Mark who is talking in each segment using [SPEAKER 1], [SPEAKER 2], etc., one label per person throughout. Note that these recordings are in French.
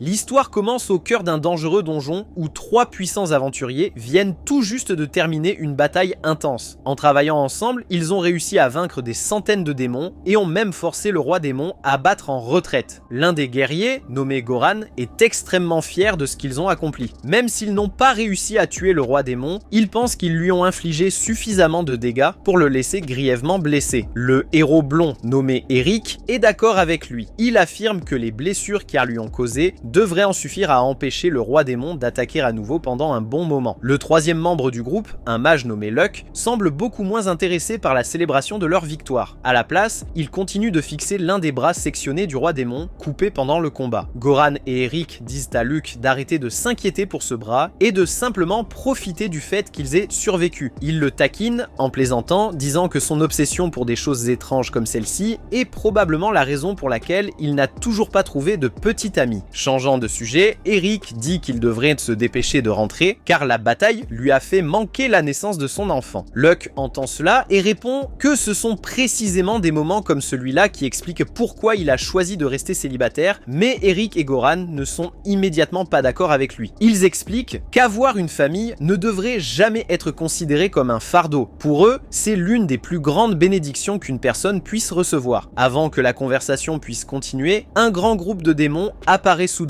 [SPEAKER 1] L'histoire commence au cœur d'un dangereux donjon où 3 puissants aventuriers viennent tout juste de terminer une bataille intense. En travaillant ensemble, ils ont réussi à vaincre des centaines de démons et ont même forcé le roi démon à battre en retraite. L'un des guerriers, nommé Goran, est extrêmement fier de ce qu'ils ont accompli. Même s'ils n'ont pas réussi à tuer le roi démon, il pense qu'ils lui ont infligé suffisamment de dégâts pour le laisser grièvement blessé. Le héros blond, nommé Eric, est d'accord avec lui. Il affirme que les blessures qu'elle lui ont causées devrait en suffire à empêcher le roi démon d'attaquer à nouveau pendant un bon moment. Le troisième membre du groupe, un mage nommé Luck, semble beaucoup moins intéressé par la célébration de leur victoire. À la place, il continue de fixer l'un des bras sectionnés du roi démon, coupé pendant le combat. Goran et Eric disent à Luck d'arrêter de s'inquiéter pour ce bras et de simplement profiter du fait qu'ils aient survécu. Il le taquine en plaisantant, disant que son obsession pour des choses étranges comme celle-ci est probablement la raison pour laquelle il n'a toujours pas trouvé de petit ami. Changeant de sujet, Eric dit qu'il devrait se dépêcher de rentrer car la bataille lui a fait manquer la naissance de son enfant. Luck entend cela et répond que ce sont précisément des moments comme celui-là qui expliquent pourquoi il a choisi de rester célibataire, mais Eric et Goran ne sont immédiatement pas d'accord avec lui. Ils expliquent qu'avoir une famille ne devrait jamais être considéré comme un fardeau. Pour eux, c'est l'une des plus grandes bénédictions qu'une personne puisse recevoir. Avant que la conversation puisse continuer, un grand groupe de démons apparaît soudainement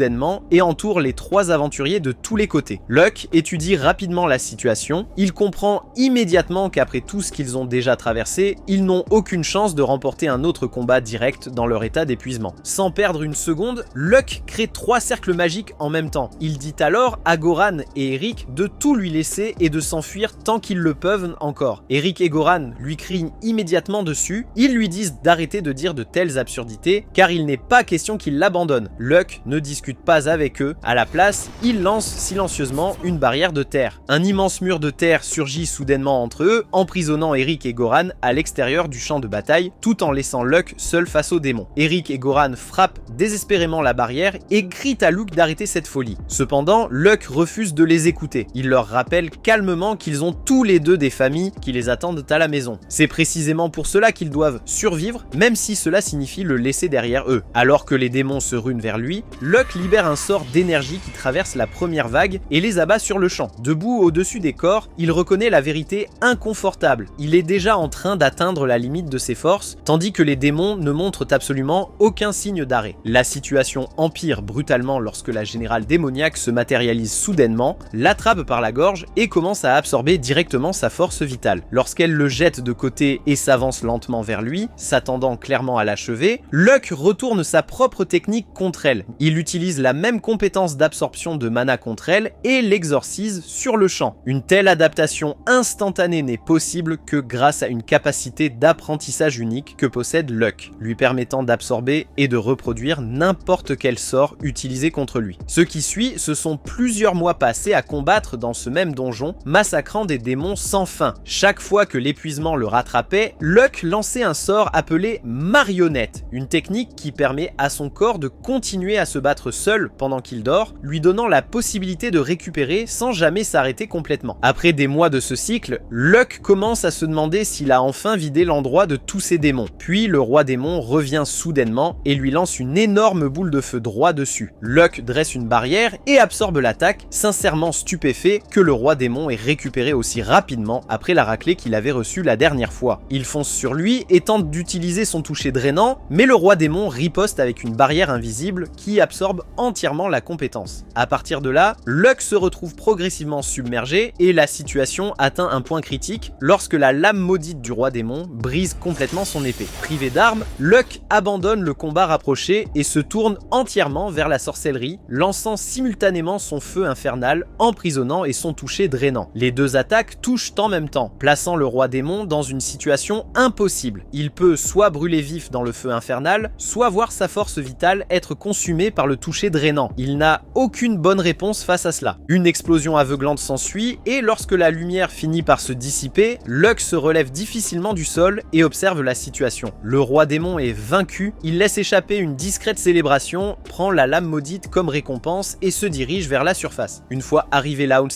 [SPEAKER 1] et entoure les 3 aventuriers de tous les côtés. Luck étudie rapidement la situation, il comprend immédiatement qu'après tout ce qu'ils ont déjà traversé, ils n'ont aucune chance de remporter un autre combat direct dans leur état d'épuisement. Sans perdre une seconde, Luck crée 3 cercles magiques en même temps. Il dit alors à Goran et Eric de tout lui laisser et de s'enfuir tant qu'ils le peuvent encore. Eric et Goran lui crient immédiatement dessus, ils lui disent d'arrêter de dire de telles absurdités car il n'est pas question qu'ils l'abandonnent. Luck ne discute pas avec eux, à la place, il lance silencieusement une barrière de terre. Un immense mur de terre surgit soudainement entre eux, emprisonnant Eric et Goran à l'extérieur du champ de bataille, tout en laissant Luck seul face aux démons. Eric et Goran frappent désespérément la barrière et crient à Luck d'arrêter cette folie. Cependant, Luck refuse de les écouter. Il leur rappelle calmement qu'ils ont tous les deux des familles qui les attendent à la maison. C'est précisément pour cela qu'ils doivent survivre, même si cela signifie le laisser derrière eux. Alors que les démons se runent vers lui, Luck libère un sort d'énergie qui traverse la première vague et les abat sur le champ. Debout au-dessus des corps, il reconnaît la vérité inconfortable. Il est déjà en train d'atteindre la limite de ses forces, tandis que les démons ne montrent absolument aucun signe d'arrêt. La situation empire brutalement lorsque la générale démoniaque se matérialise soudainement, l'attrape par la gorge et commence à absorber directement sa force vitale. Lorsqu'elle le jette de côté et s'avance lentement vers lui, s'attendant clairement à l'achever, Luck retourne sa propre technique contre elle. Il utilise la même compétence d'absorption de mana contre elle et l'exorcise sur le champ. Une telle adaptation instantanée n'est possible que grâce à une capacité d'apprentissage unique que possède Luck, lui permettant d'absorber et de reproduire n'importe quel sort utilisé contre lui. Ce qui suit, ce sont plusieurs mois passés à combattre dans ce même donjon, massacrant des démons sans fin. Chaque fois que l'épuisement le rattrapait, Luck lançait un sort appelé marionnette, une technique qui permet à son corps de continuer à se battre seul pendant qu'il dort, lui donnant la possibilité de récupérer sans jamais s'arrêter complètement. Après des mois de ce cycle, Luck commence à se demander s'il a enfin vidé l'endroit de tous ses démons. Puis le roi démon revient soudainement et lui lance une énorme boule de feu droit dessus. Luck dresse une barrière et absorbe l'attaque, sincèrement stupéfait que le roi démon ait récupéré aussi rapidement après la raclée qu'il avait reçue la dernière fois. Il fonce sur lui et tente d'utiliser son toucher drainant, mais le roi démon riposte avec une barrière invisible qui absorbe entièrement la compétence. À partir de là, Luck se retrouve progressivement submergé et la situation atteint un point critique lorsque la lame maudite du roi démon brise complètement son épée. Privé d'armes, Luck abandonne le combat rapproché et se tourne entièrement vers la sorcellerie, lançant simultanément son feu infernal, emprisonnant et son toucher drainant. Les deux attaques touchent en même temps, plaçant le roi démon dans une situation impossible. Il peut soit brûler vif dans le feu infernal, soit voir sa force vitale être consumée par le toucher drainant. Il n'a aucune bonne réponse face à cela. Une explosion aveuglante s'ensuit et lorsque la lumière finit par se dissiper, Luck se relève difficilement du sol et observe la situation. Le roi démon est vaincu, il laisse échapper une discrète célébration, prend la lame maudite comme récompense et se dirige vers la surface. Une fois arrivé là où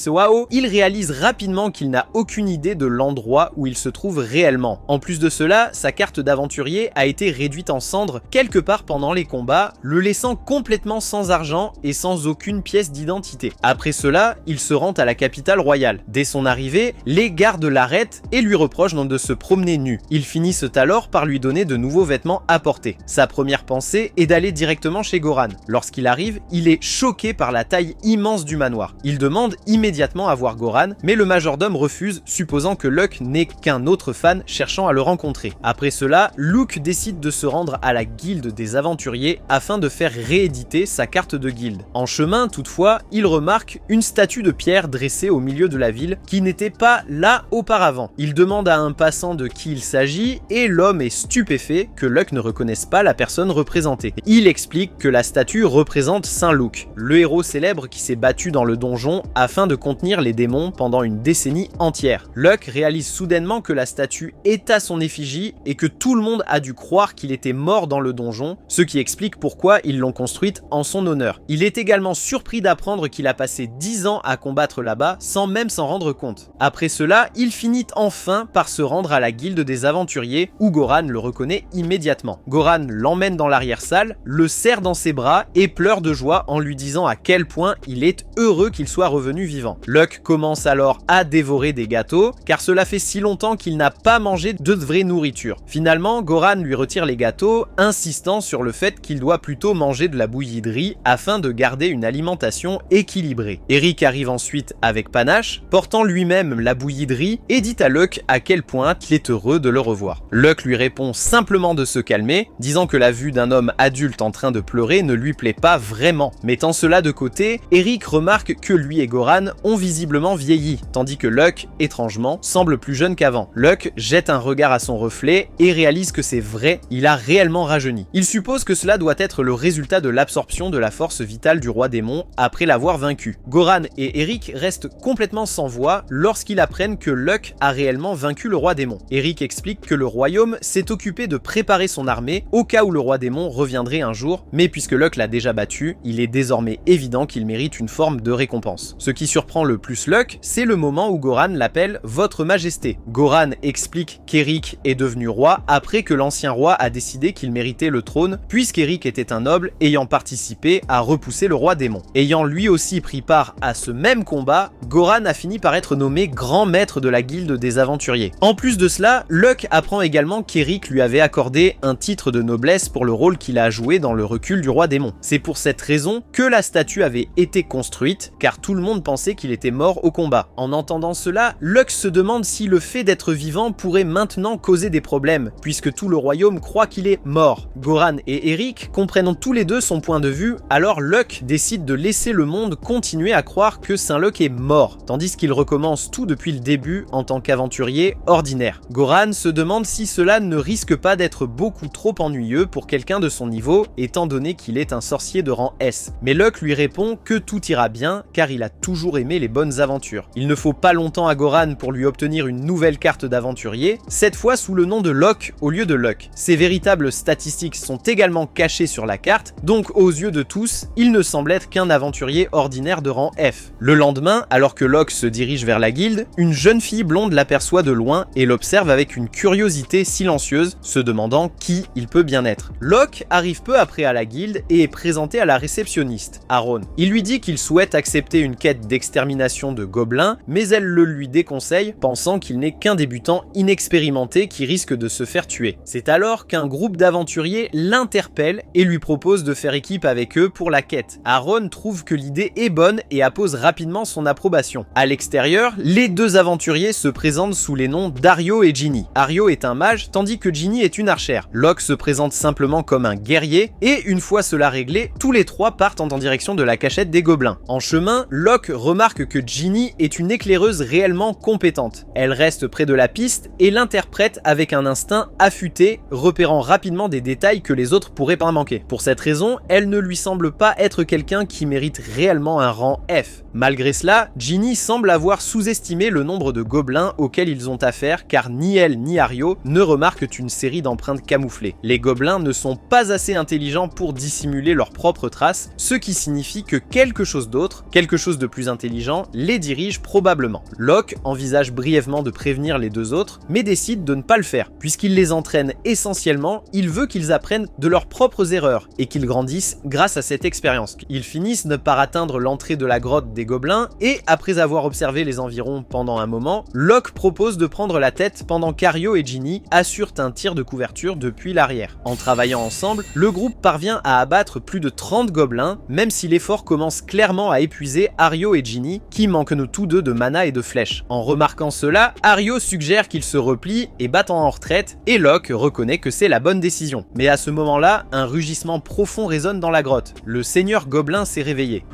[SPEAKER 1] il réalise rapidement qu'il n'a aucune idée de l'endroit où il se trouve réellement. En plus de cela, sa carte d'aventurier a été réduite en cendres quelque part pendant les combats, le laissant complètement sans argent et sans aucune pièce d'identité. Après cela, il se rend à la capitale royale. Dès son arrivée, les gardes l'arrêtent et lui reprochent de se promener nu. Ils finissent alors par lui donner de nouveaux vêtements à porter. Sa première pensée est d'aller directement chez Goran. Lorsqu'il arrive, il est choqué par la taille immense du manoir. Il demande immédiatement à voir Goran, mais le majordome refuse, supposant que Luck n'est qu'un autre fan cherchant à le rencontrer. Après cela, Luke décide de se rendre à la guilde des aventuriers afin de faire rééditer sa carte de guilde. En chemin, toutefois, il remarque une statue de pierre dressée au milieu de la ville qui n'était pas là auparavant. Il demande à un passant de qui il s'agit et l'homme est stupéfait que Luck ne reconnaisse pas la personne représentée. Il explique que la statue représente Saint Luke, le héros célèbre qui s'est battu dans le donjon afin de contenir les démons pendant une décennie entière. Luck réalise soudainement que la statue est à son effigie et que tout le monde a dû croire qu'il était mort dans le donjon, ce qui explique pourquoi ils l'ont construite en son honneur. Il est également surpris d'apprendre qu'il a passé 10 ans à combattre là-bas sans même s'en rendre compte. Après cela, il finit enfin par se rendre à la guilde des aventuriers où Goran le reconnaît immédiatement. Goran l'emmène dans l'arrière-salle, le serre dans ses bras et pleure de joie en lui disant à quel point il est heureux qu'il soit revenu vivant. Luck commence alors à dévorer des gâteaux car cela fait si longtemps qu'il n'a pas mangé de vraie nourriture. Finalement, Goran lui retire les gâteaux, insistant sur le fait qu'il doit plutôt manger de la bouillie de riz afin de garder une alimentation équilibrée. Eric arrive ensuite avec panache, portant lui-même la bouillie de riz et dit à Luck à quel point il est heureux de le revoir. Luck lui répond simplement de se calmer, disant que la vue d'un homme adulte en train de pleurer ne lui plaît pas vraiment. Mettant cela de côté, Eric remarque que lui et Goran ont visiblement vieilli, tandis que Luck, étrangement, semble plus jeune qu'avant. Luck jette un regard à son reflet et réalise que c'est vrai, il a réellement rajeuni. Il suppose que cela doit être le résultat de l'absorption de la force vitale du roi démon après l'avoir vaincu. Goran et Eric restent complètement sans voix lorsqu'ils apprennent que Luck a réellement vaincu le roi démon. Eric explique que le royaume s'est occupé de préparer son armée au cas où le roi démon reviendrait un jour, mais puisque Luck l'a déjà battu, il est désormais évident qu'il mérite une forme de récompense. Ce qui surprend le plus Luck, c'est le moment où Goran l'appelle « Votre Majesté ». Goran explique qu'Eric est devenu roi après que l'ancien roi a décidé qu'il méritait le trône, puisqu'Eric était un noble ayant participé à repousser le roi démon. Ayant lui aussi pris part à ce même combat, Goran a fini par être nommé grand maître de la guilde des aventuriers. En plus de cela, Luck apprend également qu'Eric lui avait accordé un titre de noblesse pour le rôle qu'il a joué dans le recul du roi démon. C'est pour cette raison que la statue avait été construite, car tout le monde pensait qu'il était mort au combat. En entendant cela, Luck se demande si le fait d'être vivant pourrait maintenant causer des problèmes, puisque tout le royaume croit qu'il est mort. Goran et Eric comprennent tous les deux son point de vue, alors Luck décide de laisser le monde continuer à croire que Saint Luck est mort, tandis qu'il recommence tout depuis le début en tant qu'aventurier ordinaire. Goran se demande si cela ne risque pas d'être beaucoup trop ennuyeux pour quelqu'un de son niveau, étant donné qu'il est un sorcier de rang S. Mais Luck lui répond que tout ira bien, car il a toujours aimé les bonnes aventures. Il ne faut pas longtemps à Goran pour lui obtenir une nouvelle carte d'aventurier, cette fois sous le nom de Locke au lieu de Luck. Ses véritables statistiques sont également cachées sur la carte, donc aux yeux de tous, il ne semble être qu'un aventurier ordinaire de rang F. Le lendemain, alors que Locke se dirige vers la guilde, une jeune fille blonde l'aperçoit de loin et l'observe avec une curiosité silencieuse, se demandant qui il peut bien être. Locke arrive peu après à la guilde et est présenté à la réceptionniste, Aaron. Il lui dit qu'il souhaite accepter une quête d'extermination de gobelins, mais elle le lui déconseille, pensant qu'il n'est qu'un débutant inexpérimenté qui risque de se faire tuer. C'est alors qu'un groupe d'aventuriers l'interpelle et lui propose de faire équipe avec eux pour la quête. Aaron trouve que l'idée est bonne et appose rapidement son approbation. À l'extérieur, les deux aventuriers se présentent sous les noms d'Ario et Ginny. Ario est un mage, tandis que Ginny est une archère. Locke se présente simplement comme un guerrier, et une fois cela réglé, tous les trois partent en direction de la cachette des gobelins. En chemin, Locke remarque que Ginny est une éclaireuse réellement compétente. Elle reste près de la piste et l'interprète avec un instinct affûté, repérant rapidement des détails que les autres pourraient pas manquer. Pour cette raison, elle ne lui semble pas être quelqu'un qui mérite réellement un rang F. Malgré cela, Ginny semble avoir sous-estimé le nombre de gobelins auxquels ils ont affaire, car ni elle ni Ario ne remarquent une série d'empreintes camouflées. Les gobelins ne sont pas assez intelligents pour dissimuler leurs propres traces, ce qui signifie que quelque chose d'autre, quelque chose de plus intelligent, les dirige probablement. Locke envisage brièvement de prévenir les deux autres, mais décide de ne pas le faire. Puisqu'il les entraîne essentiellement, il veut qu'ils apprennent de leurs propres erreurs et qu'ils grandissent grâce à cette expérience. Ils finissent par atteindre l'entrée de la grotte des gobelins et après avoir observé les environs pendant un moment, Locke propose de prendre la tête pendant qu'Ario et Ginny assurent un tir de couverture depuis l'arrière. En travaillant ensemble, le groupe parvient à abattre plus de 30 gobelins, même si l'effort commence clairement à épuiser Ario et Ginny, qui manquent tous deux de mana et de flèches. En remarquant cela, Ario suggère qu'ils se replient et battent en retraite, et Locke reconnaît que c'est la bonne décision. Mais à ce moment-là, un rugissement profond résonne dans la grotte. Le seigneur gobelin s'est réveillé.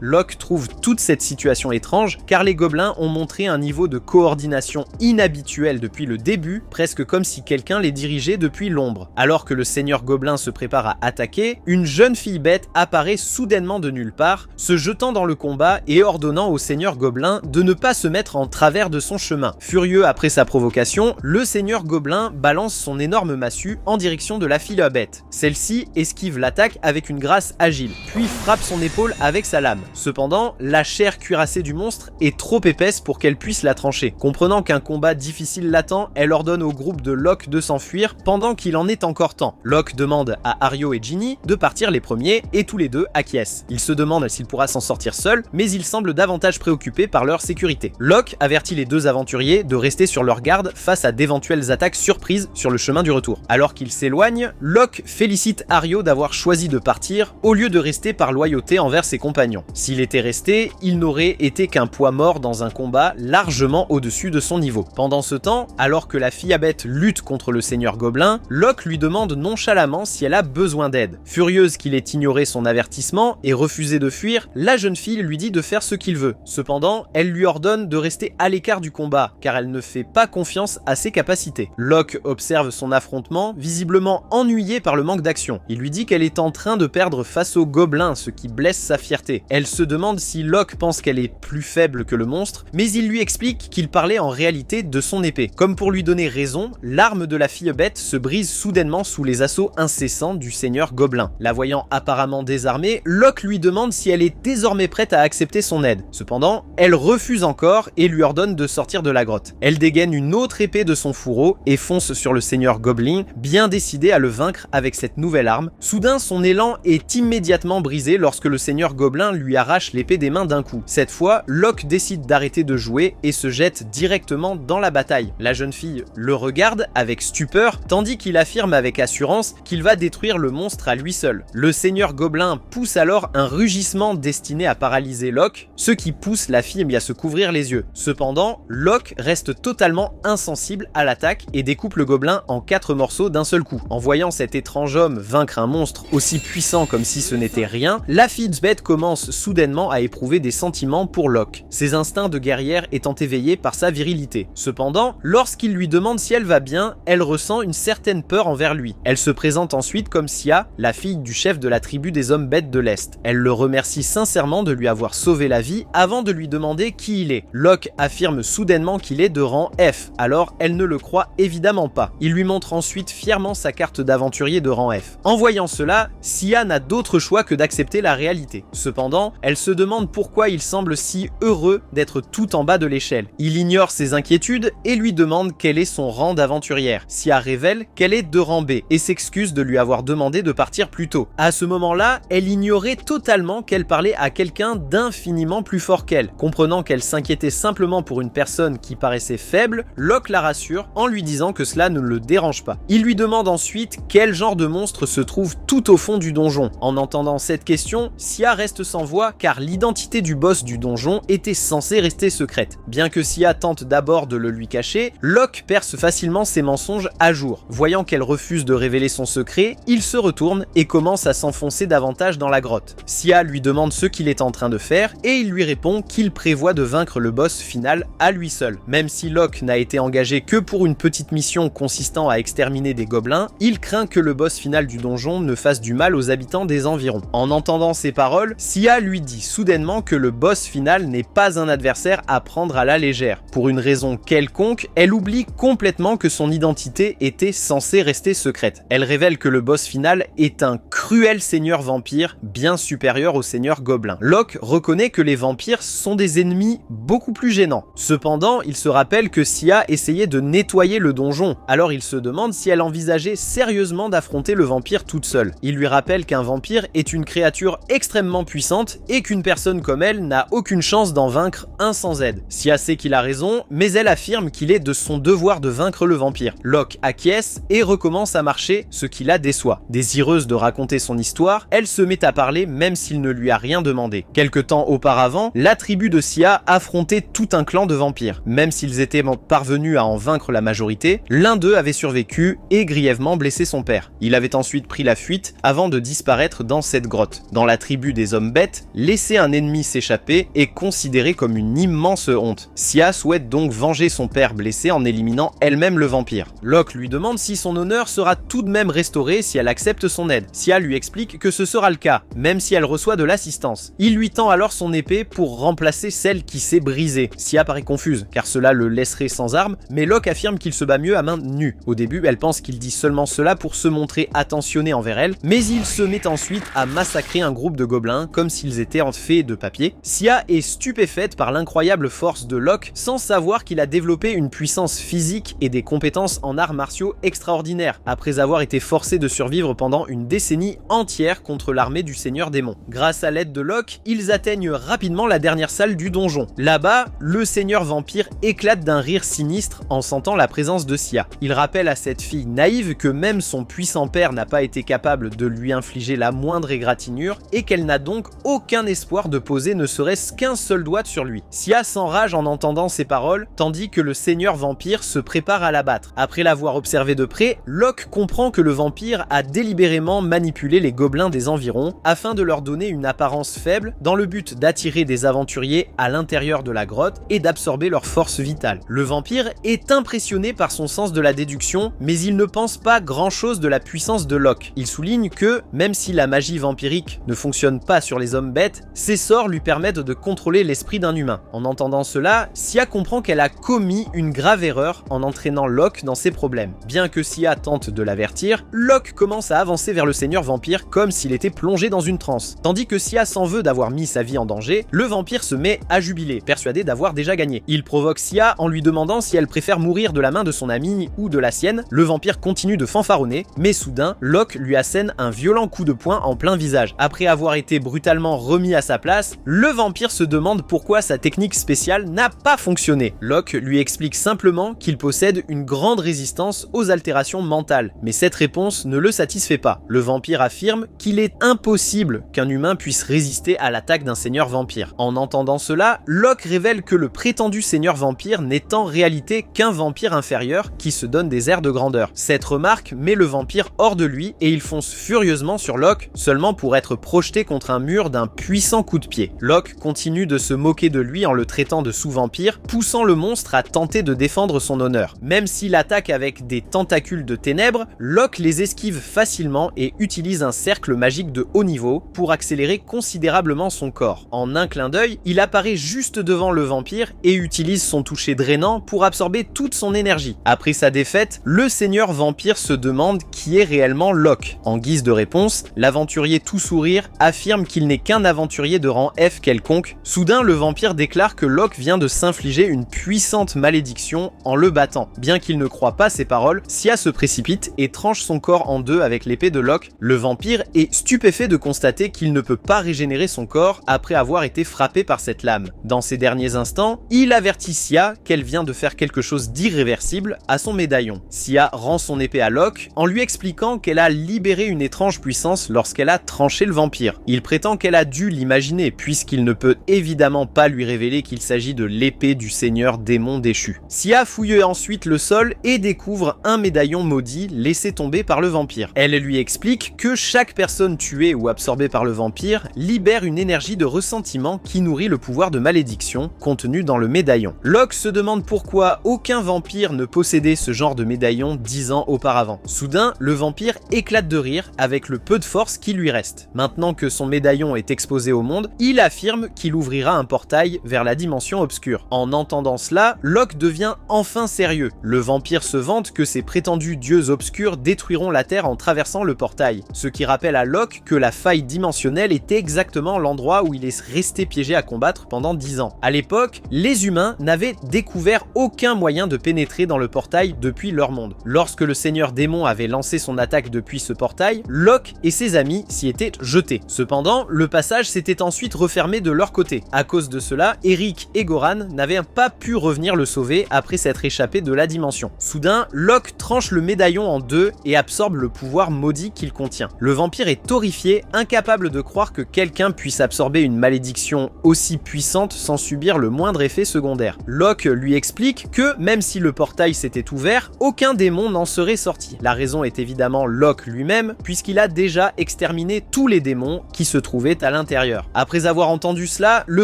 [SPEAKER 1] Locke trouve toute cette situation étrange car les gobelins ont montré un niveau de coordination inhabituel depuis le début, presque comme si quelqu'un les dirigeait depuis l'ombre. Alors que le seigneur gobelin se prépare à attaquer, une jeune fille bête apparaît soudainement de nulle part, se jetant dans le combat et ordonnant au seigneur gobelin de ne pas se mettre en travers de son chemin. Furieux après sa provocation, le seigneur gobelin balance son énorme massue en direction de la fille bête. Celle-ci esquive l'attaque avec une grâce agile, puis frappe son épaule avec sa lame. Cependant, la chair cuirassée du monstre est trop épaisse pour qu'elle puisse la trancher. Comprenant qu'un combat difficile l'attend, elle ordonne au groupe de Locke de s'enfuir pendant qu'il en est encore temps. Locke demande à Ario et Ginny de partir les premiers et tous les deux acquiescent. Il se demande s'il pourra s'en sortir seul, mais il semble davantage préoccupé par leur sécurité. Locke avertit les deux aventuriers de rester sur leur garde face à d'éventuelles attaques surprises sur le chemin du retour. Alors qu'ils s'éloignent, Locke félicite Ario d'avoir choisi de partir au lieu de rester par loyauté envers ses compagnons. S'il était resté, il n'aurait été qu'un poids mort dans un combat largement au-dessus de son niveau. Pendant ce temps, alors que la fille bête lutte contre le seigneur gobelin, Locke lui demande nonchalamment si elle a besoin d'aide. Furieuse qu'il ait ignoré son avertissement et refusé de fuir, la jeune fille lui dit de faire ce qu'il veut. Cependant, elle lui ordonne de rester à l'écart du combat, car elle ne fait pas confiance à ses capacités. Locke observe son affrontement, visiblement ennuyé par le manque d'action. Il lui dit qu'elle est en train de perdre face au gobelin, ce qui blesse sa fierté. Elle se demande si Locke pense qu'elle est plus faible que le monstre, mais il lui explique qu'il parlait en réalité de son épée. Comme pour lui donner raison, l'arme de la fille bête se brise soudainement sous les assauts incessants du seigneur gobelin. La voyant apparemment désarmée, Locke lui demande si elle est désormais prête à accepter son aide. Cependant, elle refuse encore et lui ordonne de sortir de la grotte. Elle dégaine une autre épée de son fourreau et fonce sur le seigneur gobelin, bien décidée à le vaincre avec cette nouvelle arme. Soudain, son élan est immédiatement brisé lorsque le seigneur gobelin lui arrache l'épée des mains d'un coup. Cette fois, Locke décide d'arrêter de jouer et se jette directement dans la bataille. La jeune fille le regarde avec stupeur, tandis qu'il affirme avec assurance qu'il va détruire le monstre à lui seul. Le seigneur gobelin pousse alors un rugissement destiné à paralyser Locke, ce qui pousse la fille à se couvrir les yeux. Cependant, Locke reste totalement insensible à l'attaque et découpe le gobelin en 4 morceaux d'un seul coup. En voyant cet étrange homme vaincre un monstre aussi puissant comme si ce n'était rien, la fille bête commence soudainement à éprouver des sentiments pour Locke, ses instincts de guerrière étant éveillés par sa virilité. Cependant, lorsqu'il lui demande si elle va bien, elle ressent une certaine peur envers lui. Elle se présente ensuite comme Sia, la fille du chef de la tribu des hommes bêtes de l'Est. Elle le remercie sincèrement de lui avoir sauvé la vie avant de lui demander qui il est. Locke affirme soudainement qu'il est de rang F, alors elle ne le croit évidemment pas. Il lui montre ensuite fièrement sa carte d'aventurier de rang F. En voyant cela, Sia n'a d'autre choix que d'accepter la réalité. Cependant, elle se demande pourquoi il semble si heureux d'être tout en bas de l'échelle. Il ignore ses inquiétudes et lui demande quel est son rang d'aventurière. Sia révèle qu'elle est de rang B et s'excuse de lui avoir demandé de partir plus tôt. À ce moment-là, elle ignorait totalement qu'elle parlait à quelqu'un d'infiniment plus fort qu'elle. Comprenant qu'elle s'inquiétait simplement pour une personne qui paraissait faible, Locke la rassure en lui disant que cela ne le dérange pas. Il lui demande ensuite quel genre de monstre se trouve tout au fond du donjon. En entendant cette question, Sia reste sans voix car l'identité du boss du donjon était censée rester secrète. Bien que Sia tente d'abord de le lui cacher, Locke perce facilement ses mensonges à jour. Voyant qu'elle refuse de révéler son secret, il se retourne et commence à s'enfoncer davantage dans la grotte. Sia lui demande ce qu'il est en train de faire et il lui répond qu'il prévoit de vaincre le boss final à lui seul. Même si Locke n'a été engagé que pour une petite mission consistant à exterminer des gobelins, il craint que le boss final du donjon ne fasse du mal aux habitants des environs. En entendant ces paroles, Sia lui lui dit soudainement que le boss final n'est pas un adversaire à prendre à la légère. Pour une raison quelconque, elle oublie complètement que son identité était censée rester secrète. Elle révèle que le boss final est un cruel seigneur vampire, bien supérieur au seigneur gobelin. Locke reconnaît que les vampires sont des ennemis beaucoup plus gênants. Cependant, il se rappelle que Sia essayait de nettoyer le donjon, alors il se demande si elle envisageait sérieusement d'affronter le vampire toute seule. Il lui rappelle qu'un vampire est une créature extrêmement puissante et qu'une personne comme elle n'a aucune chance d'en vaincre un sans aide. Sia sait qu'il a raison, mais elle affirme qu'il est de son devoir de vaincre le vampire. Locke acquiesce et recommence à marcher, ce qui la déçoit. Désireuse de raconter son histoire, elle se met à parler même s'il ne lui a rien demandé. Quelque temps auparavant, la tribu de Sia affrontait tout un clan de vampires. Même s'ils étaient parvenus à en vaincre la majorité, l'un d'eux avait survécu et grièvement blessé son père. Il avait ensuite pris la fuite avant de disparaître dans cette grotte. Dans la tribu des hommes bêtes, laisser un ennemi s'échapper est considéré comme une immense honte. Sia souhaite donc venger son père blessé en éliminant elle-même le vampire. Locke lui demande si son honneur sera tout de même restauré si elle accepte son aide. Sia lui explique que ce sera le cas, même si elle reçoit de l'assistance. Il lui tend alors son épée pour remplacer celle qui s'est brisée. Sia paraît confuse, car cela le laisserait sans arme, mais Locke affirme qu'il se bat mieux à main nue. Au début, elle pense qu'il dit seulement cela pour se montrer attentionné envers elle, mais il se met ensuite à massacrer un groupe de gobelins comme s'ils étaient faits de papier. Sia est stupéfaite par l'incroyable force de Locke, sans savoir qu'il a développé une puissance physique et des compétences en arts martiaux extraordinaires, après avoir été forcé de survivre pendant une décennie entière contre l'armée du Seigneur Démon. Grâce à l'aide de Locke, ils atteignent rapidement la dernière salle du donjon. Là-bas, le Seigneur Vampire éclate d'un rire sinistre en sentant la présence de Sia. Il rappelle à cette fille naïve que même son puissant père n'a pas été capable de lui infliger la moindre égratignure et qu'elle n'a donc aucun espoir de poser ne serait-ce qu'un seul doigt sur lui. Sia s'enrage en entendant ces paroles, tandis que le Seigneur Vampire se prépare à l'abattre. Après l'avoir observé de près, Locke comprend que le vampire a délibérément manipulé les gobelins des environs afin de leur donner une apparence faible dans le but d'attirer des aventuriers à l'intérieur de la grotte et d'absorber leur force vitale. Le vampire est impressionné par son sens de la déduction, mais il ne pense pas grand-chose de la puissance de Locke. Il souligne que, même si la magie vampirique ne fonctionne pas sur les hommes bêtes, ses sorts lui permettent de contrôler l'esprit d'un humain. En entendant cela, Sia comprend qu'elle a commis une grave erreur en entraînant Locke dans ses problèmes. Bien que Sia tente de l'avertir, Locke commence à avancer vers le Seigneur Vampire comme s'il était plongé dans une transe. Tandis que Sia s'en veut d'avoir mis sa vie en danger, le vampire se met à jubiler, persuadé d'avoir déjà gagné. Il provoque Sia en lui demandant si elle préfère mourir de la main de son ami ou de la sienne. Le vampire continue de fanfaronner, mais soudain, Locke lui assène un violent coup de poing en plein visage. Après avoir été brutalement remis à sa place, le vampire se demande pourquoi sa technique spéciale n'a pas fonctionné. Locke lui explique simplement qu'il possède une grande résistance aux altérations mentales, mais cette réponse ne le satisfait pas. Le vampire affirme qu'il est impossible qu'un humain puisse résister à l'attaque d'un seigneur vampire. En entendant cela, Locke révèle que le prétendu seigneur vampire n'est en réalité qu'un vampire inférieur qui se donne des airs de grandeur. Cette remarque met le vampire hors de lui et il fonce furieusement sur Locke, seulement pour être projeté contre un mur d'un puissant coup de pied. Locke continue de se moquer de lui en le traitant de sous-vampire, poussant le monstre à tenter de défendre son honneur. Même s'il attaque avec des tentacules de ténèbres, Locke les esquive facilement et utilise un cercle magique de haut niveau pour accélérer considérablement son corps. En un clin d'œil, il apparaît juste devant le vampire et utilise son toucher drainant pour absorber toute son énergie. Après sa défaite, le Seigneur Vampire se demande qui est réellement Locke. En guise de réponse, l'aventurier tout sourire affirme qu'il n'est qu'un aventurier de rang F quelconque. Soudain, le vampire déclare que Locke vient de s'infliger une puissante malédiction en le battant. Bien qu'il ne croie pas ses paroles, Sia se précipite et tranche son corps en deux avec l'épée de Locke. Le vampire est stupéfait de constater qu'il ne peut pas régénérer son corps après avoir été frappé par cette lame. Dans ces derniers instants, il avertit Sia qu'elle vient de faire quelque chose d'irréversible à son médaillon. Sia rend son épée à Locke en lui expliquant qu'elle a libéré une étrange puissance lorsqu'elle a tranché le vampire. Il prétend qu'elle a dû l'imaginer puisqu'il ne peut évidemment pas lui révéler qu'il s'agit de l'épée du Seigneur Démon déchu. Sia fouille ensuite le sol et découvre un médaillon maudit laissé tomber par le vampire. Elle lui explique que chaque personne tuée ou absorbée par le vampire libère une énergie de ressentiment qui nourrit le pouvoir de malédiction contenu dans le médaillon. Locke se demande pourquoi aucun vampire ne possédait ce genre de médaillon 10 ans auparavant. Soudain, le vampire éclate de rire avec le peu de force qui lui reste. Maintenant que son médaillon est exposé au monde, il affirme qu'il ouvrira un portail vers la dimension obscure. En entendant cela, Locke devient enfin sérieux. Le vampire se vante que ses prétendus dieux obscurs détruiront la Terre en traversant le portail, ce qui rappelle à Locke que la faille dimensionnelle était exactement l'endroit où il est resté piégé à combattre pendant 10 ans. À l'époque, les humains n'avaient découvert aucun moyen de pénétrer dans le portail depuis leur monde. Lorsque le Seigneur Démon avait lancé son attaque depuis ce portail, Locke et ses amis s'y étaient jetés. Cependant, le passage s'était ensuite refermé de leur côté. À cause de cela, Eric et Goran n'avaient pas pu revenir le sauver après s'être échappés de la dimension. Soudain, Locke tranche le médaillon en deux et absorbe le pouvoir maudit qu'il contient. Le vampire est horrifié, incapable de croire que quelqu'un puisse absorber une malédiction aussi puissante sans subir le moindre effet secondaire. Locke lui explique que, même si le portail s'était ouvert, aucun démon n'en serait sorti. La raison est évidemment Locke lui-même, puisqu'il a déjà exterminé tous les démons qui se trouvaient à l'intérieur. Après avoir entendu cela, le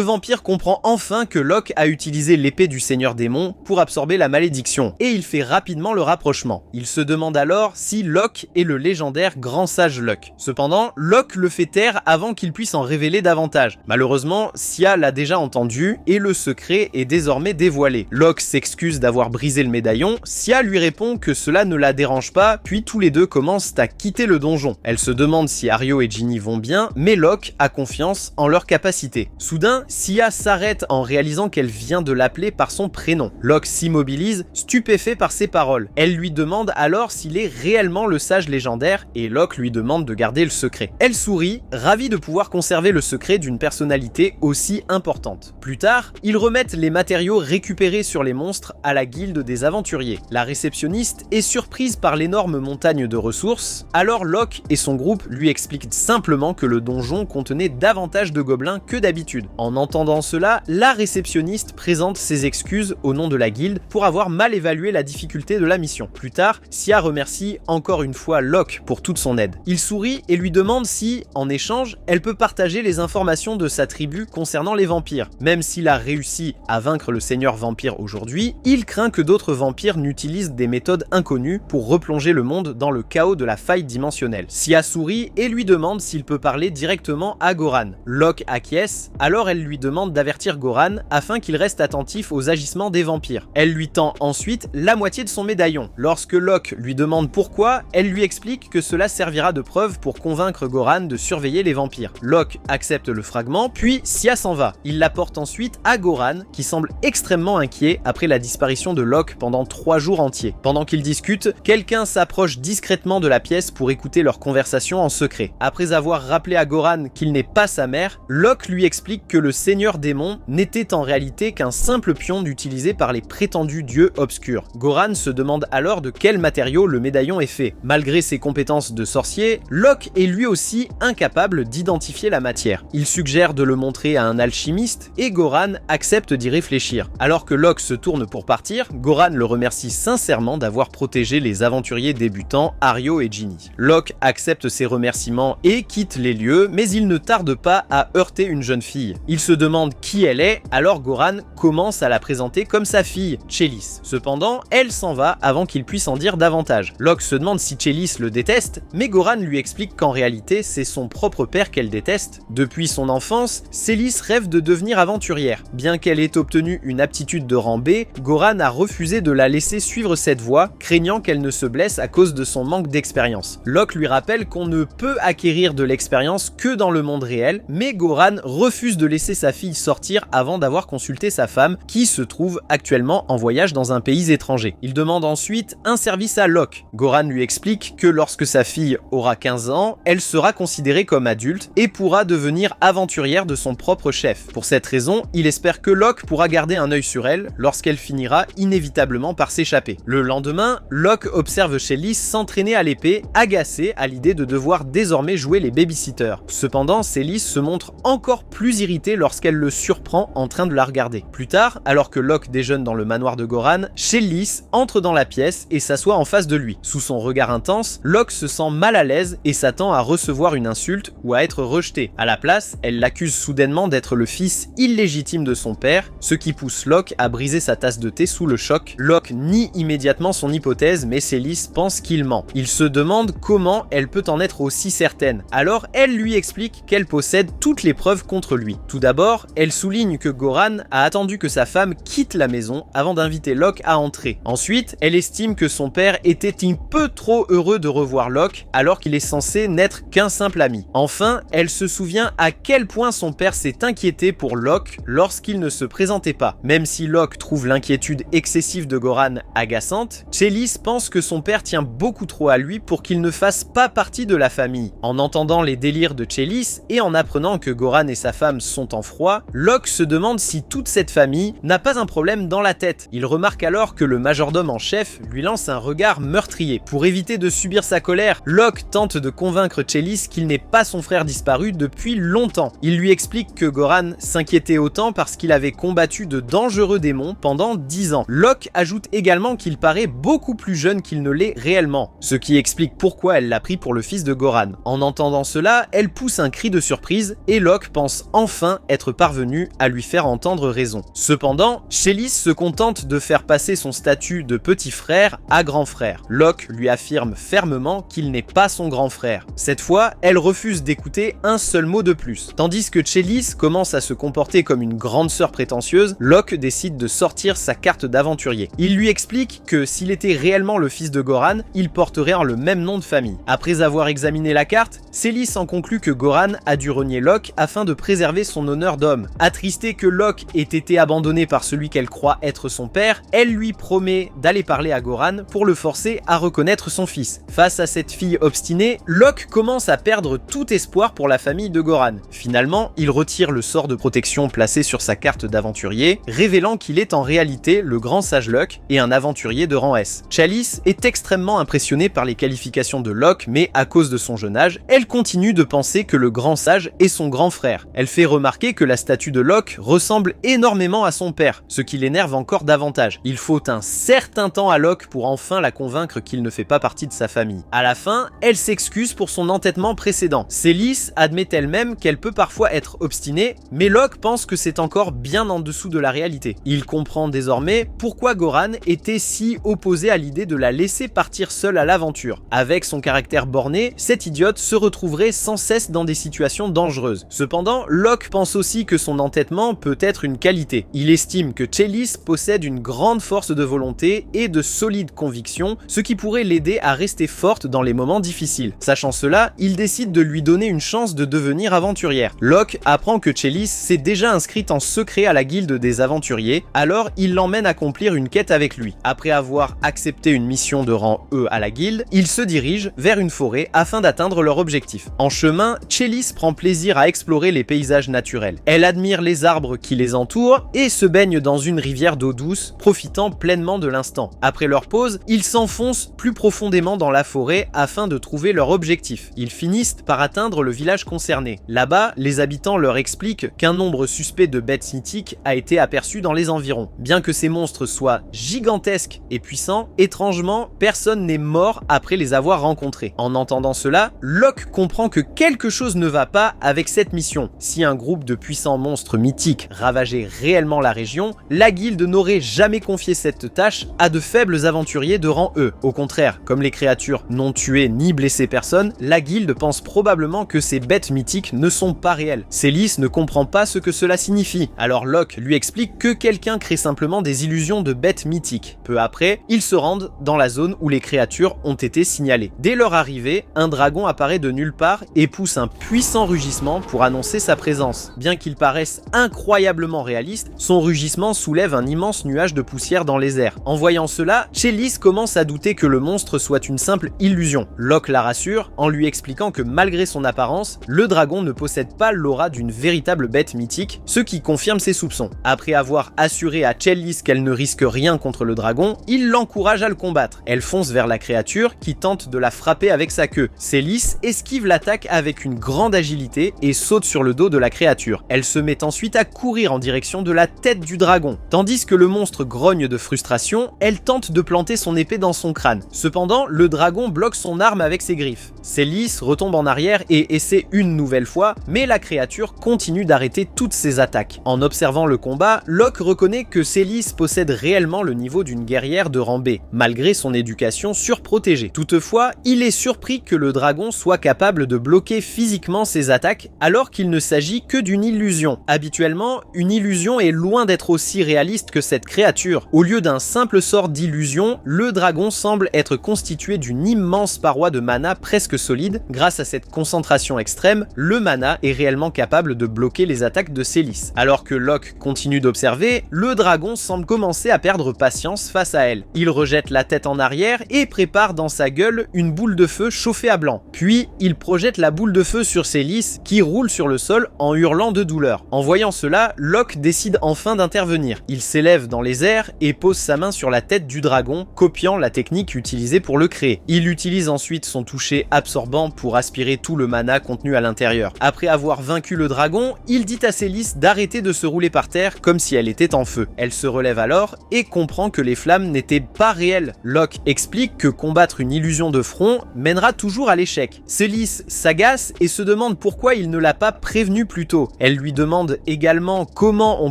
[SPEAKER 1] vampire comprend enfin que Locke a utilisé l'épée du Seigneur Démon pour absorber la malédiction, et il fait rapidement le rapprochement. Il se demande alors si Locke est le légendaire grand sage Locke. Cependant, Locke le fait taire avant qu'il puisse en révéler davantage. Malheureusement, Sia l'a déjà entendu, et le secret est désormais dévoilé. Locke s'excuse d'avoir brisé le médaillon, Sia lui répond que cela ne la dérange pas, puis tous les deux commencent à quitter le donjon. Elle se demande si Ario et Ginny vont bien, mais Locke a confiance en leur capacité. Soudain, Sia s'arrête en réalisant qu'elle vient de l'appeler par son prénom. Locke s'immobilise, stupéfait par ses paroles. Elle lui demande alors s'il est réellement le sage légendaire, et Locke lui demande de garder le secret. Elle sourit, ravie de pouvoir conserver le secret d'une personnalité aussi importante. Plus tard, ils remettent les matériaux récupérés sur les monstres à la guilde des aventuriers. La réceptionniste est surprise par l'énorme montagne de ressources, alors Locke et son groupe lui expliquent simplement que le donjon contenait davantage de gobelins que d'habitude. En entendant cela, la réceptionniste présente ses excuses au nom de la guilde pour avoir mal évalué la difficulté de la mission. Plus tard, Sia remercie encore une fois Locke pour toute son aide. Il sourit et lui demande si, en échange, elle peut partager les informations de sa tribu concernant les vampires. Même s'il a réussi à vaincre le seigneur vampire aujourd'hui, il craint que d'autres vampires n'utilisent des méthodes inconnues pour replonger le monde dans le chaos de la faille dimensionnelle. Sia sourit et lui demande s'il peut parler directement à Goran. Locke acquiesce, alors elle lui demande d'avertir Goran afin qu'il reste attentif aux agissements des vampires. Elle lui tend ensuite la moitié de son médaillon. Lorsque Locke lui demande pourquoi, elle lui explique que cela servira de preuve pour convaincre Goran de surveiller les vampires. Locke accepte le fragment, puis Sia s'en va. Il l'apporte ensuite à Goran, qui semble extrêmement inquiet après la disparition de Locke pendant 3 jours entiers. Pendant qu'ils discutent, quelqu'un s'approche discrètement de la pièce pour écouter leur conversation en secret. Après avoir rappelé à Goran qu'il n'est pas sa mère, Locke lui explique que le Seigneur Démon n'était en réalité qu'un simple pion utilisé par les prétendus dieux obscurs. Goran se demande alors de quel matériau le médaillon est fait. Malgré ses compétences de sorcier, Locke est lui aussi incapable d'identifier la matière. Il suggère de le montrer à un alchimiste et Goran accepte d'y réfléchir. Alors que Locke se tourne pour partir, Goran le remercie sincèrement d'avoir protégé les aventuriers débutants Ario et Ginny. Locke accepte ses remerciements et quitte les lieux, mais il ne tarde pas à heurter une jeune fille. Il se demande qui elle est, alors Goran commence à la présenter comme sa fille, Chalice. Cependant, elle s'en va avant qu'il puisse en dire davantage. Locke se demande si Chalice le déteste, mais Goran lui explique qu'en réalité, c'est son propre père qu'elle déteste. Depuis son enfance, Chalice rêve de devenir aventurière. Bien qu'elle ait obtenu une aptitude de rang B, Goran a refusé de la laisser suivre cette voie, craignant qu'elle ne se blesse à cause de son manque d'expérience. Locke lui rappelle qu'on ne peut acquérir de l'expérience que dans le monde réel, mais Goran refuse de laisser sa fille sortir avant d'avoir consulté sa femme, qui se trouve actuellement en voyage dans un pays étranger. Il demande ensuite un service à Locke. Goran lui explique que lorsque sa fille aura 15 ans, elle sera considérée comme adulte et pourra devenir aventurière de son propre chef. Pour cette raison, il espère que Locke pourra garder un œil sur elle lorsqu'elle finira inévitablement par s'échapper. Le lendemain, Locke observe Chalice s'entraîner à l'épée, agacé à l'idée de devoir désormais jouer les babysitters. Cependant, Chalice se montre encore plus irritée lorsqu'elle le surprend en train de la regarder. Plus tard, alors que Locke déjeune dans le manoir de Goran, Chalice entre dans la pièce et s'assoit en face de lui. Sous son regard intense, Locke se sent mal à l'aise et s'attend à recevoir une insulte ou à être rejeté. À la place, elle l'accuse soudainement d'être le fils illégitime de son père, ce qui pousse Locke à briser sa tasse de thé sous le choc. Locke nie immédiatement son hypothèse, mais Chalice pense qu'il ment. Il se demande comment elle peut en être aussi certaine. Alors elle lui explique qu'elle possède toutes les preuves contre lui. Tout d'abord, elle souligne que Goran a attendu que sa femme quitte la maison avant d'inviter Locke à entrer. Ensuite, elle estime que son père était un peu trop heureux de revoir Locke alors qu'il est censé n'être qu'un simple ami. Enfin, elle se souvient à quel point son père s'est inquiété pour Locke lorsqu'il ne se présentait pas. Même si Locke trouve l'inquiétude excessive de Goran agaçante, Chelis pense que son père tient beaucoup trop à lui pour qu'il ne fasse pas partie de la famille. En entendant les délires de Chelis et en apprenant que Goran et sa femme sont en froid, Locke se demande si toute cette famille n'a pas un problème dans la tête. Il remarque alors que le majordome en chef lui lance un regard meurtrier. Pour éviter de subir sa colère, Locke tente de convaincre Chelis qu'il n'est pas son frère disparu depuis longtemps. Il lui explique que Goran s'inquiétait autant parce qu'il avait combattu de dangereux démons pendant 10 ans. Locke ajoute également qu'il paraît beaucoup plus jeune qu'il ne l'est réellement, ce qui explique pourquoi elle l'a pris pour le fils de Goran. En entendant cela, elle pousse un cri de surprise et Locke pense enfin être parvenu à lui faire entendre raison. Cependant, Chelis se contente de faire passer son statut de petit frère à grand frère. Locke lui affirme fermement qu'il n'est pas son grand frère. Cette fois, elle refuse d'écouter un seul mot de plus. Tandis que Chelis commence à se comporter comme une grande sœur prétentieuse, Locke décide de sortir sa carte d'aventurier. Il lui explique que s'il était réellement le fils de Goran, il porterait le même nom de famille. Après avoir examiné la carte, Chelis en conclut que Goran a dû renier Locke afin de préserver son honneur d'homme. Attristée que Locke ait été abandonné par celui qu'elle croit être son père, elle lui promet d'aller parler à Goran pour le forcer à reconnaître son fils. Face à cette fille obstinée, Locke commence à perdre tout espoir pour la famille de Goran. Finalement, il retire le sort de protection placé sur sa carte d'aventurier, révélant qu'il est en réalité le grand sage Locke et un aventurier de rang S. Chelis est extrêmement impressionnée par les qualifications de Locke, mais à cause de son jeune âge, elle continue de penser que le grand sage est son grand frère. Elle fait remarquer que la statue de Locke ressemble énormément à son père, ce qui l'énerve encore davantage. Il faut un certain temps à Locke pour enfin la convaincre qu'il ne fait pas partie de sa famille. À la fin, elle s'excuse pour son entêtement précédent. Chelis admet elle-même qu'elle peut parfois être obstinée, mais Locke pense que c'est encore bien en dessous de la réalité. Il comprend désormais pourquoi Goran était si opposé à l'idée de la laisser partir seule à l'aventure. Avec son caractère borné, cette idiote se retrouverait sans cesse dans des situations dangereuses. Cependant, Locke pense aussi que son entêtement peut être une qualité. Il estime que Chelis possède une grande force de volonté et de solides convictions, ce qui pourrait l'aider à rester forte dans les moments difficiles. Sachant cela, il décide de lui donner une chance de devenir aventurière. Locke apprend que Chelis s'est déjà inscrite en secret à la guilde des aventuriers, alors il l'emmène accomplir une quête avec lui. Après avoir accepté une mission de rang E à la guilde, il se dirige vers une forêt afin d'atteindre leur objectif. En chemin, Chelis prend plaisir à explorer les paysages naturels. Elle admire les arbres qui les entourent et se baigne dans une rivière d'eau douce, profitant pleinement de l'instant. Après leur pause, ils s'enfoncent plus profondément dans la forêt afin de trouver leur objectif. Ils finissent par atteindre le village concerné. Là-bas, les habitants leur expliquent qu'un nombre suspect de bêtes mythiques a été aperçu dans les environs. Bien que ces monstres soient gigantesques et puissants, étrangement, personne n'est mort après les avoir rencontrés. En entendant cela, Locke comprend que quelque chose ne va pas avec cette mission. Si un groupe de puissants monstres mythiques ravageait réellement la région, la guilde n'aurait jamais confié cette tâche à de faibles aventuriers de rang E. Au contraire, comme les créatures n'ont tué ni blessé personne, la guilde pense probablement que ces bêtes mythiques ne sont pas réelles. Chelis ne comprend pas ce que cela signifie, alors Locke lui explique que quelqu'un crée simplement des illusions de bêtes mythiques. Peu après, ils se rendent dans la zone où les créatures ont été signalées. Dès leur arrivée, un dragon apparaît de nulle part et pousse un puissant rugissement pour annoncer sa présence. Bien qu'il paraisse incroyablement réaliste, son rugissement soulève un immense nuage de poussière dans les airs. En voyant cela, Chelis commence à douter que le monstre soit une simple illusion. Locke la rassure en lui expliquant que malgré son apparence, le dragon ne possède pas l'aura d'une véritable bête mythique, ce qui confirme ses soupçons. Après avoir assuré à Chelis qu'elle ne risque rien contre le dragon, il l'encourage à le combattre. Elle fonce vers la créature qui tente de la frapper avec sa queue. Chelis esquive l'attaque avec une grande agilité et saute sur le dos de la créature. Elle se met ensuite à courir en direction de la tête du dragon. Tandis que le monstre grogne de frustration, elle tente de planter son épée dans son crâne. Cependant, le dragon bloque son arme avec ses griffes. Chelis retombe en arrière et essaie une nouvelle fois, mais la créature continue d'arrêter toutes ses attaques. En observant le combat, Locke reconnaît que Chelis possède réellement le niveau d'une guerrière de rang B, malgré son éducation surprotégée. Toutefois, il est surpris que le dragon soit capable de bloquer physiquement ses ses attaques alors qu'il ne s'agit que d'une illusion. Habituellement, une illusion est loin d'être aussi réaliste que cette créature. Au lieu d'un simple sort d'illusion, le dragon semble être constitué d'une immense paroi de mana presque solide. Grâce à cette concentration extrême, le mana est réellement capable de bloquer les attaques de Célis. Alors que Locke continue d'observer, le dragon semble commencer à perdre patience face à elle. Il rejette la tête en arrière et prépare dans sa gueule une boule de feu chauffée à blanc. Puis, il projette la boule de feu sur Célis qui roule sur le sol en hurlant de douleur. En voyant cela, Locke décide enfin d'intervenir. Il s'élève dans les airs et pose sa main sur la tête du dragon, copiant la technique utilisée pour le créer. Il utilise ensuite son toucher absorbant pour aspirer tout le mana contenu à l'intérieur. Après avoir vaincu le dragon, il dit à Célis d'arrêter de se rouler par terre comme si elle était en feu. Elle se relève alors et comprend que les flammes n'étaient pas réelles. Locke explique que combattre une illusion de front mènera toujours à l'échec. Célis s'agace et se demande pourquoi il ne l'a pas prévenu plus tôt. Elle lui demande également comment on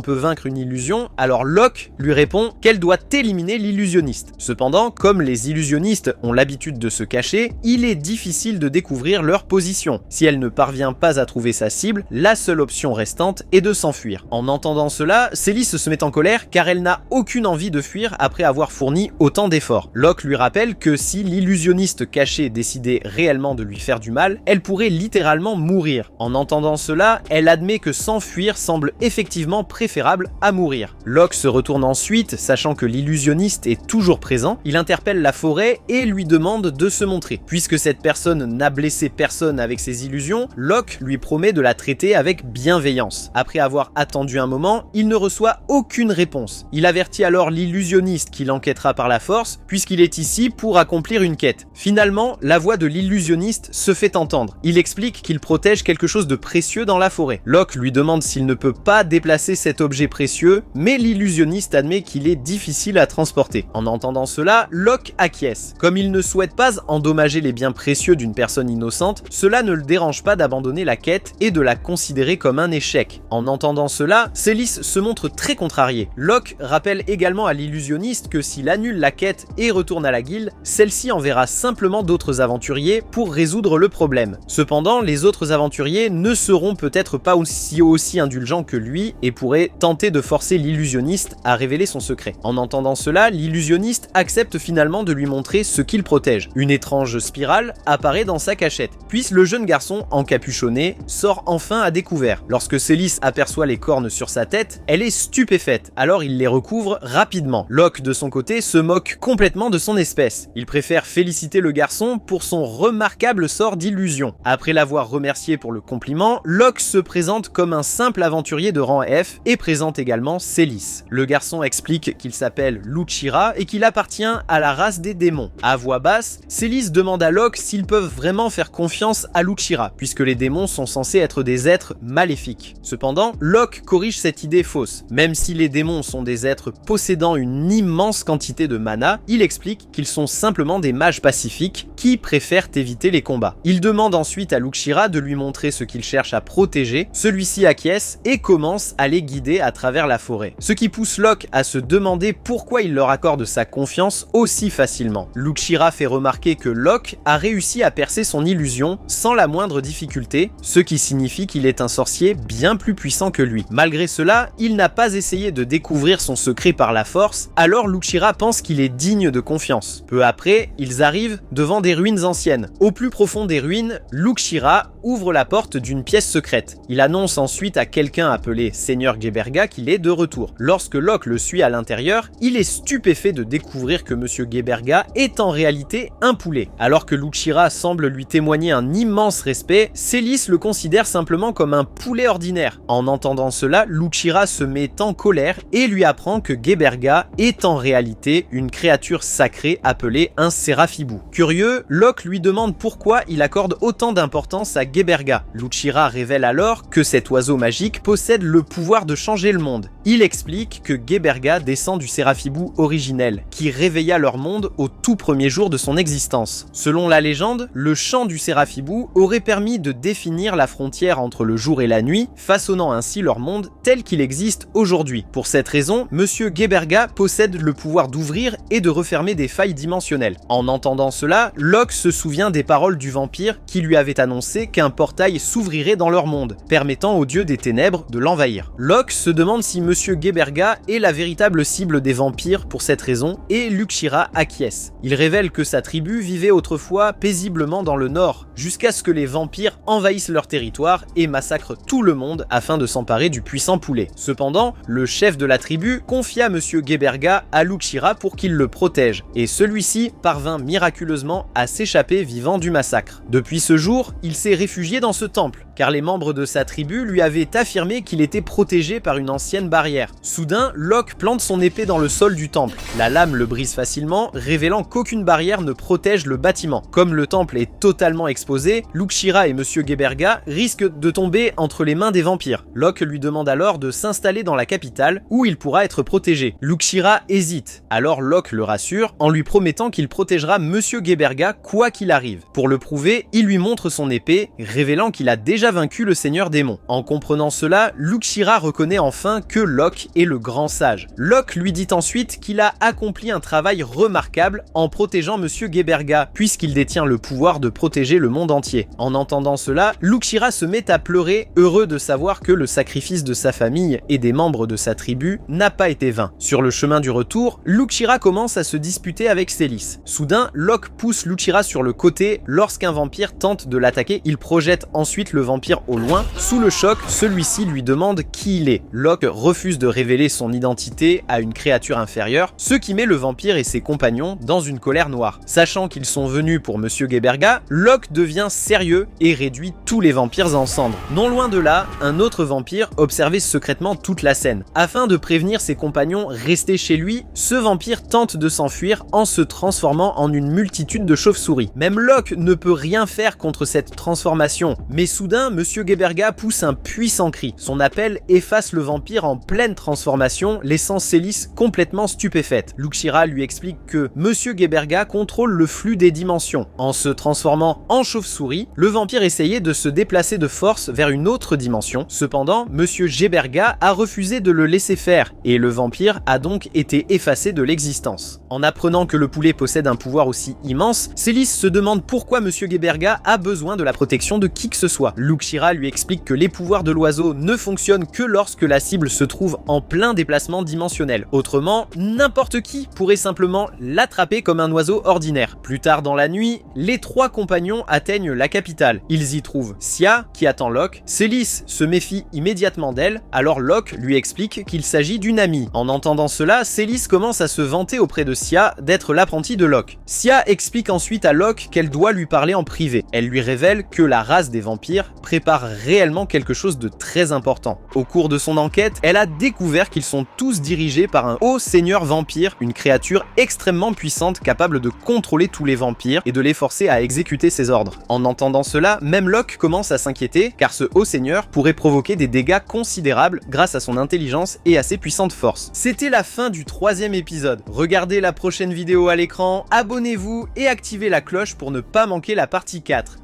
[SPEAKER 1] peut vaincre une illusion, alors Locke lui répond qu'elle doit éliminer l'illusionniste. Cependant, comme les illusionnistes ont l'habitude de se cacher, il est difficile de découvrir leur position. Si elle ne parvient pas à trouver sa cible, la seule option restante est de s'enfuir. En entendant cela, Célis se met en colère car elle n'a aucune envie de fuir après avoir fourni autant d'efforts. Locke lui rappelle que si l'illusionniste caché décidait réellement de lui faire du mal, elle pourrait littéralement mourir. En entendant cela, elle admet que s'enfuir semble effectivement préférable à mourir. Locke se retourne ensuite, sachant que l'illusionniste est toujours présent. Il interpelle la forêt et lui demande de se montrer. Puisque cette personne n'a blessé personne avec ses illusions, Locke lui promet de la traiter avec bienveillance. Après avoir attendu un moment, il ne reçoit aucune réponse. Il avertit alors l'illusionniste qu'il enquêtera par la force, puisqu'il est ici pour accomplir une quête. Finalement, la voix de l'illusionniste se fait entendre. Il explique qu'il protège quelque chose de précieux dans la forêt. Locke lui demande s'il ne peut pas déplacer cet objet précieux, mais l'illusionniste admet qu'il est difficile à transporter. En entendant cela, Locke acquiesce. Comme il ne souhaite pas endommager les biens précieux d'une personne innocente, cela ne le dérange pas d'abandonner la quête et de la considérer comme un échec. En entendant cela, Célis se montre très contrarié. Locke rappelle également à l'illusionniste que s'il annule la quête et retourne à la guilde, celle-ci enverra simplement d'autres aventuriers pour résoudre le problème. Cependant, les autres aventuriers ne seront peut-être pas aussi indulgents que lui et pourraient tenter de forcer l'illusionniste à révéler son secret. En entendant cela, l'illusionniste accepte finalement de lui montrer ce qu'il protège. Une étrange spirale apparaît dans sa cachette. Puis le jeune garçon, encapuchonné, sort enfin à découvert. Lorsque Célis aperçoit les cornes sur sa tête, elle est stupéfaite, alors il les recouvre rapidement. Locke, de son côté, se moque complètement de son espèce. Il préfère féliciter le garçon pour son remarquable sort d'illusion. Après l'avoir remercié pour le compliment, Locke se présente comme un simple aventurier de rang F et présente également Célis. Le garçon explique qu'il s'appelle Lucira et qu'il appartient à la race des démons. À voix basse, Célis demande à Locke s'ils peuvent vraiment faire confiance à Lucira, puisque les démons sont censés être des êtres maléfiques. Cependant, Locke corrige cette idée fausse. Même si les démons sont des êtres possédant une immense quantité de mana, il explique qu'ils sont simplement des mages pacifiques qui préfèrent éviter les combats. Il demande ensuite à Lucira de lui montrer ce qu'il cherche à protéger. Celui-ci acquiesce et commence à les guider à travers la forêt. Ce qui pousse Locke à se demander pourquoi il leur accorde sa confiance aussi facilement. Lucira fait remarquer que Locke a réussi à percer son illusion sans la moindre difficulté, ce qui signifie qu'il est un sorcier bien plus puissant que lui. Malgré cela, il n'a pas essayé de découvrir son secret par la force, alors Lucira pense qu'il est digne de confiance. Peu après, ils arrivent devant des ruines anciennes. Au plus profond des ruines, Lucira ouvre la porte d'une pièce secrète. Il annonce ensuite à quelqu'un appelé Seigneur Geberga qu'il est de retour. Lorsque Locke le suit à l'intérieur, il est stupéfait de découvrir que Monsieur Geberga est en réalité un poulet. Alors que Lucira semble lui témoigner un immense respect, Célis le considère simplement comme un poulet ordinaire. En entendant cela, Lucira se met en colère et lui apprend que Geberga est en réalité une créature sacrée appelée un Seraphibou. Curieux, Locke lui demande pourquoi il accorde autant d'importance à Geberga. Lucira révèle alors que cet oiseau magique possède le pouvoir de changer le monde. Il explique que Geberga descend du Seraphibou originel, qui réveilla leur monde au tout premier jour de son existence. Selon la légende, le chant du Seraphibou aurait permis de définir la frontière entre le jour et la nuit, façonnant ainsi leur monde tel qu'il existe aujourd'hui. Pour cette raison, Monsieur Geberga possède le pouvoir d'ouvrir et de refermer des failles dimensionnelles. En entendant cela, Locke se souvient des paroles du vampire qui lui avait annoncé qu'un portail s'ouvrirait dans leur monde, permettant au dieu des ténèbres de l'envahir. Locke se demande si Monsieur Geberga est la véritable cible des vampires pour cette raison, et Luke Shira acquiesce. Il révèle que sa tribu vivait autrefois paisiblement dans le nord, jusqu'à ce que les vampires envahissent leur territoire et massacrent tout le monde afin de s'emparer du puissant poulet. Cependant, le chef de la tribu confia Monsieur Geberga à Luke Shira pour qu'il le protège, et celui-ci parvint miraculeusement à s'échapper vivant du massacre. Depuis ce jour, il s'est réfugié dans ce temple, car les membres de sa tribu lui avaient affirmé qu'il était protégé par une ancienne barrière. Soudain, Locke plante son épée dans le sol du temple. La lame le brise facilement, révélant qu'aucune barrière ne protège le bâtiment. Comme le temple est totalement exposé, Luke Shira et Monsieur Geberga risquent de tomber entre les mains des vampires. Locke lui demande alors de s'installer dans la capitale, où il pourra être protégé. Luke Shira hésite, alors Locke le rassure en lui promettant qu'il protégera Monsieur Geberga quoi qu'il arrive. Pour le prouver, il lui montre son épée, révélant qu'il a déjà vaincu le Seigneur Démon. En comprenant cela, Luke Shira reconnaît enfin que Locke est le grand sage. Locke lui dit ensuite qu'il a accompli un travail remarquable en protégeant Monsieur Geberga, puisqu'il détient le pouvoir de protéger le monde entier. En entendant cela, Luke Shira se met à pleurer, heureux de savoir que le sacrifice de sa famille et des membres de sa tribu n'a pas été vain. Sur le chemin du retour, Luke Shira commence à se disputer avec Celis. Soudain, Locke pousse Luke Shira sur le côté lorsqu'un vampire tente de l'attaquer. Il projette ensuite le vampire au loin. Sous le choc, celui-ci lui demande qui il est. Locke refuse de révéler son identité à une créature inférieure, ce qui met le vampire et ses compagnons dans une colère noire. Sachant qu'ils sont venus pour Monsieur Geberga, Locke devient sérieux et réduit tous les vampires en cendres. Non loin de là, un autre vampire observait secrètement toute la scène. Afin de prévenir ses compagnons restés chez lui, ce vampire tente de s'enfuir en se transformant en une multitude de chauves-souris. Même Locke ne peut rien faire contre cette transformation, mais soudain, Monsieur Geberga pousse un puissant cri. Son appel efface le vampire en pleine transformation, laissant Celis complètement stupéfaite. Luke Shira lui explique que Monsieur Geberga contrôle le flux des dimensions. En se transformant en chauve-souris, le vampire essayait de se déplacer de force vers une autre dimension. Cependant, Monsieur Geberga a refusé de le laisser faire, et le vampire a donc été effacé de l'existence. En apprenant que le poulet possède un pouvoir aussi immense, Celis se demande pourquoi Monsieur Geberga a besoin de la protection de qui que ce soit. Luke Shira lui explique que les pouvoirs de l'oiseau ne fonctionnent que lorsque la cible se trouve en plein déplacement dimensionnel. Autrement, n'importe qui pourrait simplement l'attraper comme un oiseau ordinaire. Plus tard dans la nuit, les trois compagnons atteignent la capitale. Ils y trouvent Sia, qui attend Locke. Celis se méfie immédiatement d'elle, alors Locke lui explique qu'il s'agit d'une amie. En entendant cela, Celis commence à se vanter auprès de Sia d'être l'apprentie de Locke. Sia explique ensuite à Locke qu'elle doit lui parler en privé. Elle lui révèle que la race des vampires prépare réellement quelque chose de très important. Au cours de son enquête, elle a découvert qu'ils sont tous dirigés par un haut seigneur vampire, une créature extrêmement puissante capable de contrôler tous les vampires et de les forcer à exécuter ses ordres. En entendant cela, même Locke commence à s'inquiéter car ce haut seigneur pourrait provoquer des dégâts considérables grâce à son intelligence et à ses puissantes forces. C'était la fin du 3e épisode. Regardez la prochaine vidéo à l'écran, abonnez-vous et activez la cloche pour ne pas manquer la partie 4.